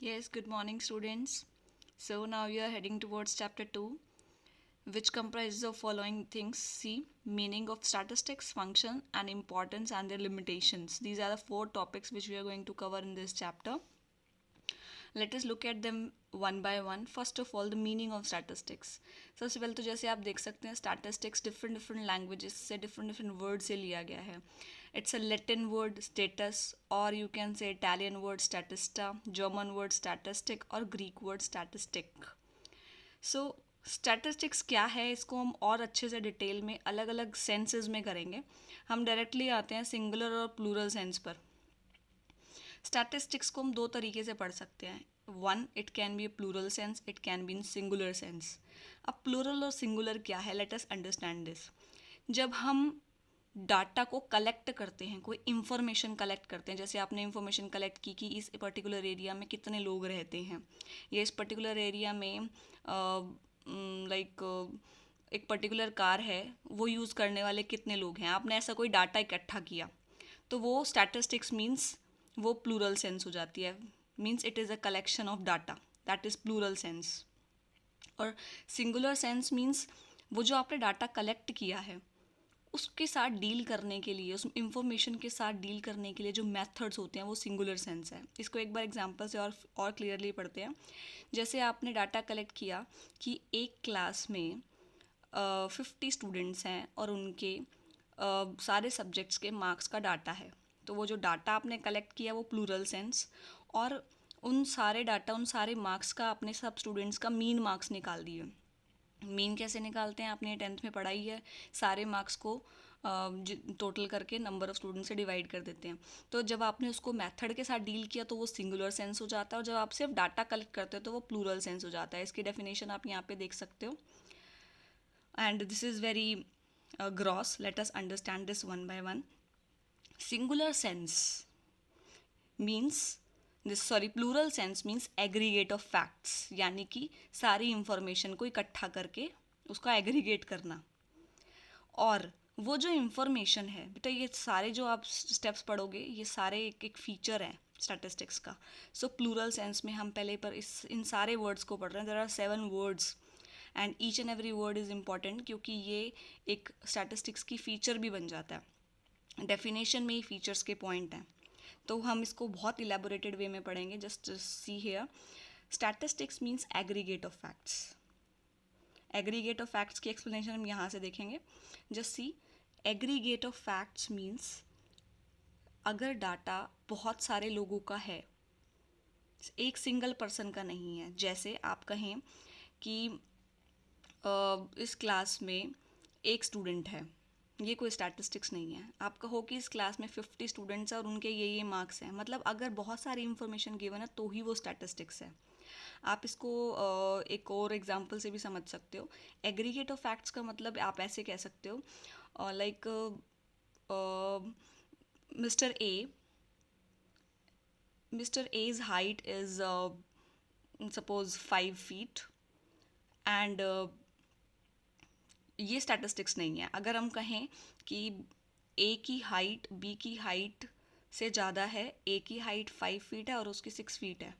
Yes, good morning, students. So now we are heading towards chapter 2, which comprises of following things: C, meaning of statistics, function, and importance and their limitations. These are the four topics which we are going to cover in this chapter. Let us look at them one by one. First of all, the meaning of statistics. सबसे पहले तो जैसे आप देख सकते हैं statistics different different languages से different words से लिया गया है. It's a Latin word status, or you can say Italian word statista, German word statistic और Greek word statistic. So statistics क्या है, इसको हम और अच्छे से डिटेल में अलग अलग सेंसेस में करेंगे. हम डायरेक्टली आते हैं सिंगुलर और प्लूरल सेंस पर. स्टैटिस्टिक्स को हम दो तरीके से पढ़ सकते हैं. One, it can be a plural sense, it can be in singular sense. अब प्लूरल और सिंगुलर क्या है, लेट अस अंडरस्टैंड दिस. जब हम डाटा को कलेक्ट करते हैं, कोई इन्फॉर्मेशन कलेक्ट करते हैं, जैसे आपने इन्फॉर्मेशन कलेक्ट की कि इस पर्टिकुलर एरिया में कितने लोग रहते हैं, या इस पर्टिकुलर एरिया में एक पर्टिकुलर कार है, वो यूज़ करने वाले कितने लोग हैं, आपने ऐसा कोई डाटा इकट्ठा किया, तो वो स्टैटिस्टिक्स मीन्स वो प्लूरल सेंस हो जाती है. Means it is a collection of data, that is plural sense. और सिंगुलर सेंस मीन्स वो जो आपने डाटा कलेक्ट किया है उसके साथ डील करने के लिए, उस इंफॉर्मेशन के साथ डील करने के लिए जो मेथड्स होते हैं वो सिंगुलर सेंस है. इसको एक बार एग्जांपल से और क्लियरली पढ़ते हैं. जैसे आपने डाटा कलेक्ट किया कि एक क्लास में 50 स्टूडेंट्स हैं और उनके सारे सब्जेक्ट्स के मार्क्स का डाटा है. तो वो जो डाटा आपने कलेक्ट किया वो प्लूरल सेंस. और उन सारे डाटा, उन सारे मार्क्स का आपने सब स्टूडेंट्स का मीन मार्क्स निकाल दिए. मीन कैसे निकालते हैं, आपने 10th में पढ़ाई है. सारे मार्क्स को टोटल करके नंबर ऑफ़ स्टूडेंट से डिवाइड कर देते हैं. तो जब आपने उसको मेथड के साथ डील किया तो वो सिंगुलर सेंस हो जाता है, और जब आप सिर्फ डाटा कलेक्ट करते हो तो वो प्लूरल सेंस हो जाता है. इसकी डेफिनेशन आप यहाँ पे देख सकते हो. And this is very gross. Let us understand this one by one. Singular sense means plural sense means aggregate of facts, यानी कि सारी इंफॉर्मेशन को इकट्ठा करके उसका एग्रीगेट करना. और वो जो इंफॉर्मेशन है बेटा, ये सारे जो आप स्टेप्स पढ़ोगे ये सारे एक एक फीचर हैं स्टैटिस्टिक्स का. सो प्लूरल सेंस में हम पहले पर इन सारे वर्ड्स को पढ़ रहे हैं. There are 7 words and each and every word is important, क्योंकि ये एक स्टैटिस्टिक्स की फीचर भी बन जाता है. डेफिनेशन में ही फीचर्स के पॉइंट हैं, तो हम इसको बहुत इलेबोरेटेड वे में पढ़ेंगे. Just see here. Statistics means aggregate of facts. Aggregate of facts की एक्सप्लेनेशन हम यहाँ से देखेंगे. Just see, aggregate of facts means अगर डाटा बहुत सारे लोगों का है, एक सिंगल पर्सन का नहीं है. जैसे आप कहें कि इस क्लास में एक स्टूडेंट है, ये कोई स्टैटिस्टिक्स नहीं है. आप कहो कि इस क्लास में 50 स्टूडेंट्स हैं और उनके ये मार्क्स हैं, मतलब अगर बहुत सारी इंफॉर्मेशन गिवन है तो ही वो स्टैटिस्टिक्स है. आप इसको एक और एग्जांपल से भी समझ सकते हो. एग्रीगेट ऑफ फैक्ट्स का मतलब आप ऐसे कह सकते हो, like mister A, mister A's height is suppose 5 feet and ये स्टैटिस्टिक्स नहीं है. अगर हम कहें कि ए की हाइट बी की हाइट से ज़्यादा है, ए की हाइट 5 feet है और उसकी 6 feet है,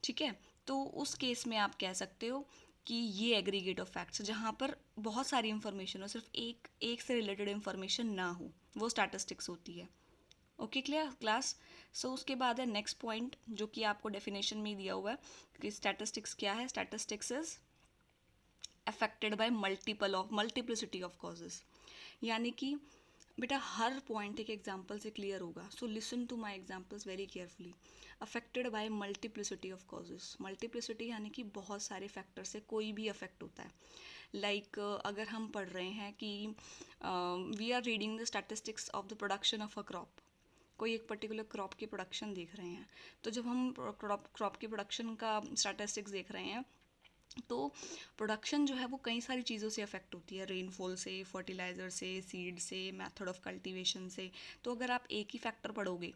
ठीक है, तो उस केस में आप कह सकते हो कि ये एग्रीगेट ऑफ फैक्ट्स, जहाँ पर बहुत सारी इंफॉर्मेशन हो, सिर्फ एक से रिलेटेड इंफॉर्मेशन ना हो, वो स्टैटिस्टिक्स होती है. Okay clear class. सो उसके बाद है नेक्स्ट पॉइंट, जो कि आपको डेफिनेशन में ही दिया हुआ है कि स्टैटिस्टिक्स क्या है. Statistics is affected by multiplicity of causes. यानी कि बेटा हर पॉइंट एक एग्जाम्पल से क्लियर होगा. So listen to my examples very carefully. Affected by multiplicity of causes. Multiplicity यानी कि बहुत सारे फैक्टर से कोई भी अफेक्ट होता है. लाइक अगर हम पढ़ रहे हैं कि we are reading the statistics of the production of a crop, कोई एक पर्टिकुलर क्रॉप की प्रोडक्शन देख रहे हैं, तो जब हम क्रॉप की प्रोडक्शन का स्टैटिस्टिक्स देख रहे हैं तो प्रोडक्शन जो है वो कई सारी चीज़ों से अफेक्ट होती है. रेनफॉल से, फर्टिलाइज़र से, सीड से, मेथड ऑफ कल्टीवेशन से. तो अगर आप एक ही फैक्टर पढ़ोगे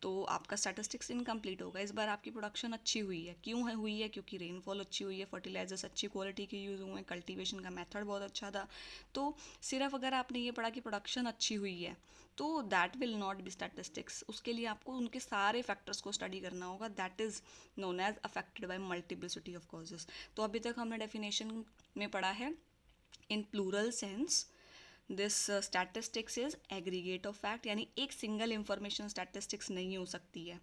तो आपका स्टैटिस्टिक्स इनकम्प्लीट होगा। इस बार आपकी प्रोडक्शन अच्छी हुई है, क्यों है हुई है? क्योंकि रेनफॉल अच्छी हुई है, फर्टिलाइजर्स अच्छी क्वालिटी के यूज़ हुए हैं, कल्टीवेशन का मेथड बहुत अच्छा था। तो सिर्फ अगर आपने ये पढ़ा कि प्रोडक्शन अच्छी हुई है तो that will not be statistics. उसके लिए आपको उनके सारे फैक्टर्स को स्टडी करना होगा। That is known as affected by multiplicity of causes. तो अभी तक हमने डेफिनेशन में पढ़ा है in plural sense this statistics is aggregate of fact, यानी एक सिंगल इंफॉर्मेशन स्टैटिस्टिक्स नहीं हो सकती है,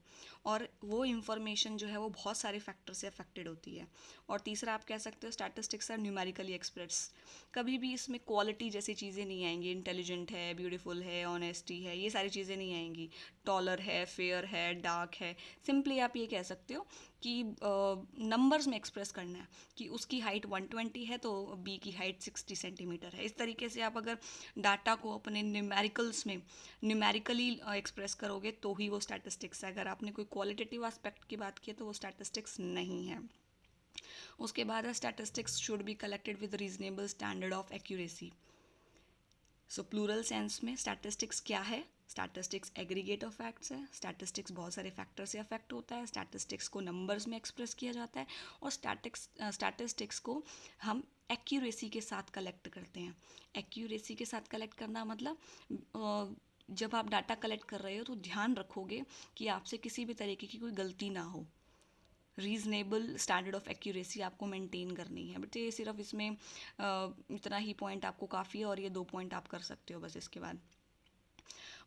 और वो इंफॉर्मेशन जो है वो बहुत सारे फैक्टर से अफेक्टेड होती है। और तीसरा आप कह सकते हो स्टैटिस्टिक्स आर न्यूमेरिकली एक्सप्रेस। कभी भी इसमें क्वालिटी जैसी चीज़ें नहीं आएंगी, इंटेलिजेंट है, ब्यूटीफुल है, ऑनेस्टी है, ये सारी चीज़ें नहीं आएंगी। टॉलर है, फेयर है, डार्क है। सिंपली आप ये कह सकते हो कि नंबर्स में एक्सप्रेस करना है कि उसकी हाइट 120 है तो बी की हाइट 60 सेंटीमीटर है। इस तरीके से आप अगर डाटा को अपने न्यूमेरिकल्स में न्यूमेरिकली एक्सप्रेस करोगे तो ही वो स्टैटिस्टिक्स है। अगर आपने कोई क्वालिटेटिव एस्पेक्ट की बात की है तो वो स्टैटिस्टिक्स नहीं है। उसके बाद है statistics should be collected with reasonable standard of accuracy. So plural sense में स्टैटिस्टिक्स क्या है? स्टैटिस्टिक्स एग्रीगेट ऑफ फैक्ट्स है। स्टैटिस्टिक्स बहुत सारे फैक्टर से अफेक्ट होता है। स्टैटिस्टिक्स को नंबर्स में एक्सप्रेस किया जाता है, और स्टैटिस्टिक्स को हम एक्यूरेसी के साथ कलेक्ट करते हैं। एक्यूरेसी के साथ कलेक्ट करना मतलब जब आप डाटा कलेक्ट कर रहे हो तो ध्यान रखोगे कि आपसे किसी भी तरीके की कोई गलती ना हो। रीज़नेबल स्टैंडर्ड ऑफ एक्यूरेसी आपको मेंटेन करनी है। बट ये सिर्फ इसमें इतना ही पॉइंट आपको काफ़ी है, और ये 2 पॉइंट आप कर सकते हो बस। इसके बाद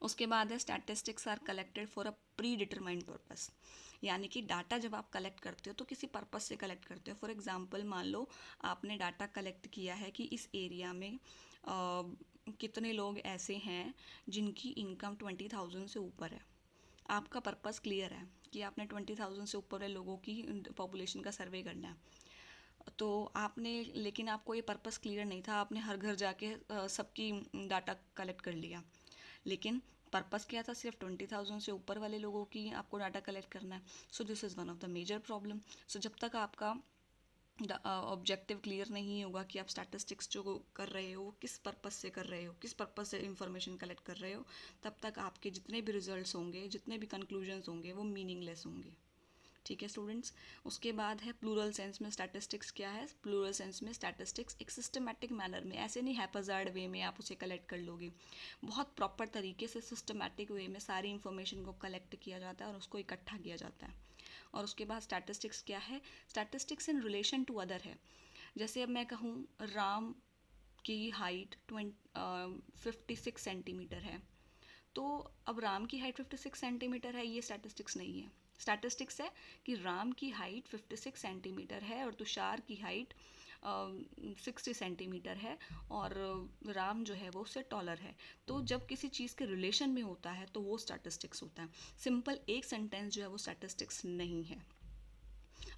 उसके बाद है statistics are collected for a pre determined purpose. यानी कि डाटा जब आप कलेक्ट करते हो तो किसी पर्पस से कलेक्ट करते हो। फॉर एग्जांपल मान लो आपने डाटा कलेक्ट किया है कि इस एरिया में कितने लोग ऐसे हैं जिनकी इनकम 20,000 से ऊपर है। आपका पर्पस क्लियर है कि आपने 20,000 से ऊपर वाले लोगों की पॉपुलेशन का सर्वे करना है। तो आपने, लेकिन आपको ये पर्पस क्लियर नहीं था, आपने हर घर जाके सबकी डाटा कलेक्ट कर लिया। लेकिन पर्पस क्या था? सिर्फ 20,000 से ऊपर वाले लोगों की आपको डाटा कलेक्ट करना है। So this is one of the major problem. So जब तक आपका ऑब्जेक्टिव क्लियर नहीं होगा कि आप स्टैटिस्टिक्स जो कर रहे हो किस पर्पस से कर रहे हो, किस पर्पस से इंफॉर्मेशन कलेक्ट कर रहे हो, तब तक आपके जितने भी रिजल्ट्स होंगे, जितने भी कंक्लूजन्स होंगे, वो मीनिंगलेस होंगे। ठीक है स्टूडेंट्स। उसके बाद है प्लूरल सेंस में स्टैटिस्टिक्स क्या है? प्लूरल सेंस में स्टैटिस्टिक्स एक सिस्टमैटिक मैनर में, ऐसे नहीं हैप्पजार्ड वे में आप उसे कलेक्ट कर लोगे। बहुत प्रॉपर तरीके से सिस्टमैटिक वे में सारी इंफॉर्मेशन को कलेक्ट किया जाता है और उसको इकट्ठा किया जाता है। और उसके बाद स्टैटिस्टिक्स क्या है? Statistics in relation to other है। जैसे अब मैं कहूँ राम की हाइट 56 सेंटीमीटर है, तो अब राम की हाइट 56 सेंटीमीटर है, ये स्टैटिस्टिक्स नहीं है। स्टैटिस्टिक्स है कि राम की हाइट 56 सेंटीमीटर है और तुषार की हाइट 60 सेंटीमीटर है, और राम जो है वो उससे टॉलर है। तो जब किसी चीज़ के रिलेशन में होता है तो वो स्टैटिस्टिक्स होता है। सिंपल एक सेंटेंस जो है वो स्टैटिस्टिक्स नहीं है।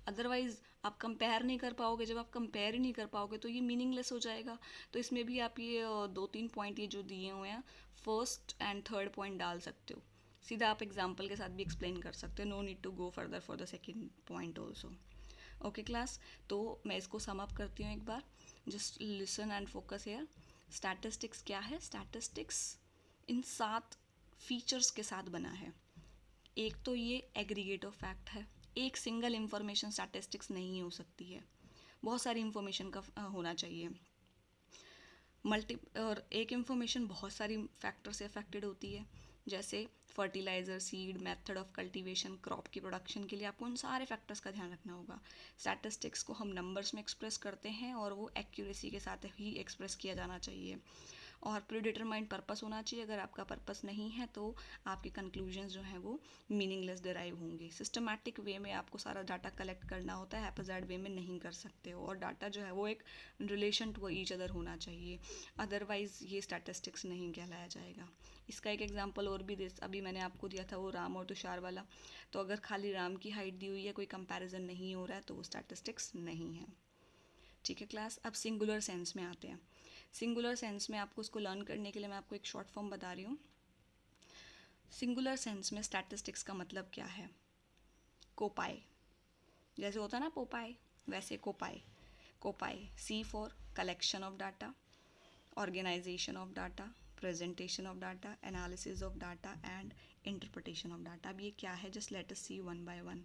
अदरवाइज़ आप कंपेयर नहीं कर पाओगे। जब आप कंपेयर ही नहीं कर पाओगे तो ये मीनिंगलेस हो जाएगा। तो इसमें भी आप ये 2-3 पॉइंट ये जो दिए हुए हैं, फर्स्ट एंड थर्ड पॉइंट डाल सकते हो। सीधा आप एग्जाम्पल के साथ भी एक्सप्लेन कर सकते हो। No need to go further for the second point also. Okay class, तो मैं इसको सम अप करती हूँ एक बार। Just listen and focus here. Statistics क्या है? स्टैटिस्टिक्स इन 7 फीचर्स के साथ बना है। एक तो ये एग्रीगेट ऑफ फैक्ट है। एक सिंगल इंफॉर्मेशन स्टैटिस्टिक्स नहीं हो सकती है, बहुत सारी इंफॉर्मेशन का होना चाहिए। और एक इंफॉर्मेशन बहुत सारी फैक्टर से अफेक्टेड होती है, जैसे fertiliser, seed, method of cultivation, crop की प्रोडक्शन के लिए आपको उन सारे फैक्टर्स का ध्यान रखना होगा। स्टैटिस्टिक्स को हम नंबर्स में एक्सप्रेस करते हैं और वो एक्यूरेसी के साथ ही एक्सप्रेस किया जाना चाहिए, और प्रीडिटरमाइंड पर्पस होना चाहिए। अगर आपका पर्पस नहीं है तो आपके कंक्लूजन्स जो हैं वो मीनिंगलेस डिराइव होंगे। सिस्टमैटिक वे में आपको सारा डाटा कलेक्ट करना होता है, हैप्पजार्ड वे में नहीं कर सकते हो। और डाटा जो है वो एक रिलेशन टू ईच अदर होना चाहिए, अदरवाइज़ ये स्टैटिस्टिक्स नहीं कहलाया जाएगा। इसका एक एग्जांपल और भी अभी मैंने आपको दिया था, वो राम और तुषार वाला। तो अगर खाली राम की हाइट दी हुई है, कोई कंपैरिजन नहीं हो रहा है, तो वो स्टैटिस्टिक्स नहीं है। ठीक है क्लास, अब सिंगुलर सेंस में आते हैं। सिंगुलर सेंस में आपको उसको लर्न करने के लिए मैं आपको एक शॉर्ट फॉर्म बता रही हूँ। सिंगुलर सेंस में स्टैटिस्टिक्स का मतलब क्या है? कोपाई, जैसे होता है ना पोपाई, वैसे कोपाई। कोपाई, C for collection of data, organization of data, presentation of data, analysis of data and interpretation of data. अब ये क्या है, just let us see one by one.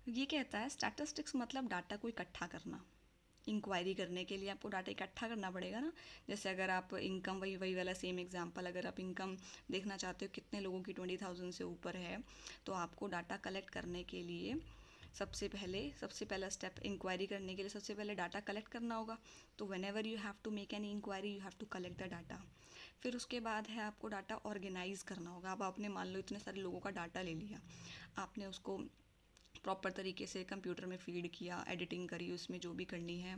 ये कहता है स्टैटिस्टिक्स मतलब डाटा को इकट्ठा करना। इंक्वायरी करने के लिए आपको डाटा इकट्ठा करना पड़ेगा ना। जैसे अगर आप इनकम, वही वाला सेम एग्जांपल, अगर आप इनकम देखना चाहते हो कितने लोगों की 20,000 से ऊपर है, तो आपको डाटा कलेक्ट करने के लिए सबसे पहला स्टेप, इंक्वायरी करने के लिए सबसे पहले डाटा कलेक्ट करना होगा। तो whenever you have to make any inquiry you have to collect the data. फिर उसके बाद है आपको डाटा ऑर्गेनाइज करना होगा। अब आपने मान लो इतने सारे लोगों का डाटा ले लिया, आपने उसको प्रॉपर तरीके से कंप्यूटर में फीड किया, एडिटिंग करी उसमें जो भी करनी है,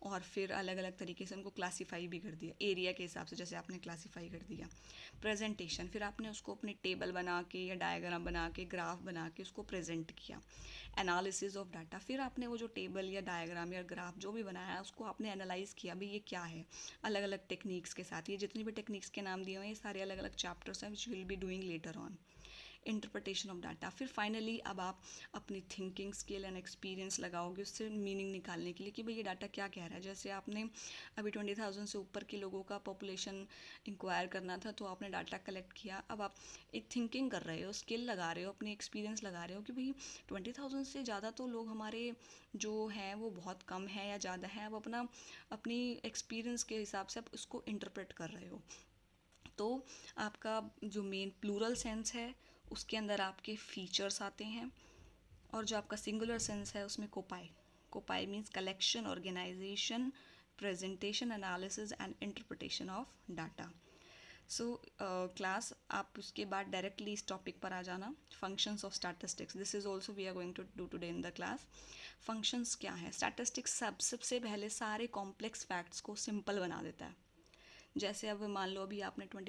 और फिर अलग अलग तरीके से उनको क्लासीफाई भी कर दिया एरिया के हिसाब से, जैसे आपने क्लासीफाई कर दिया। प्रेजेंटेशन, फिर आपने उसको अपने टेबल बना के या डायग्राम बना के, ग्राफ बना के उसको प्रेजेंट किया। एनालिसिस ऑफ डाटा, फिर आपने वो जो टेबल या डायग्राम या ग्राफ जो भी बनाया उसको आपने एनालाइज किया, भाई ये क्या है, अलग अलग टेक्निक्स के साथ। ये जितनी भी टेक्निक्स के नाम दिए हुए हैं ये सारे अलग अलग चैप्टर्स हैं which will be doing later on. Interpretation of data, फिर फाइनली अब आप अपनी थिंकिंग स्किल एंड एक्सपीरियंस लगाओगे उससे मीनिंग निकालने के लिए कि भाई ये डाटा क्या कह रहा है। जैसे आपने अभी 20,000 से ऊपर के लोगों का पॉपुलेशन इंक्वायर करना था, तो आपने डाटा कलेक्ट किया। अब आप एक थिंकिंग कर रहे हो, स्किल लगा रहे हो, अपनी एक्सपीरियंस लगा रहे हो कि भाई 20,000 से ज़्यादा तो लोग हमारे जो हैं वो बहुत कम है या ज़्यादा है। अब अपनी एक्सपीरियंस के हिसाब से आप उसको इंटरप्रेट कर रहे हो। तो आपका जो मेन प्लूरल सेंस है उसके अंदर आपके फीचर्स आते हैं, और जो आपका सिंगुलर सेंस है उसमें कोपाई means collection, organization, presentation, analysis and interpretation of data. So class आप उसके बाद डायरेक्टली इस टॉपिक पर आ जाना, functions of statistics. This is also we are going to do today in the class. Functions क्या है, स्टैटिस्टिक्स सबसे पहले सारे कॉम्प्लेक्स फैक्ट्स को सिंपल बना देता है। जैसे अब मान लो अभी आपने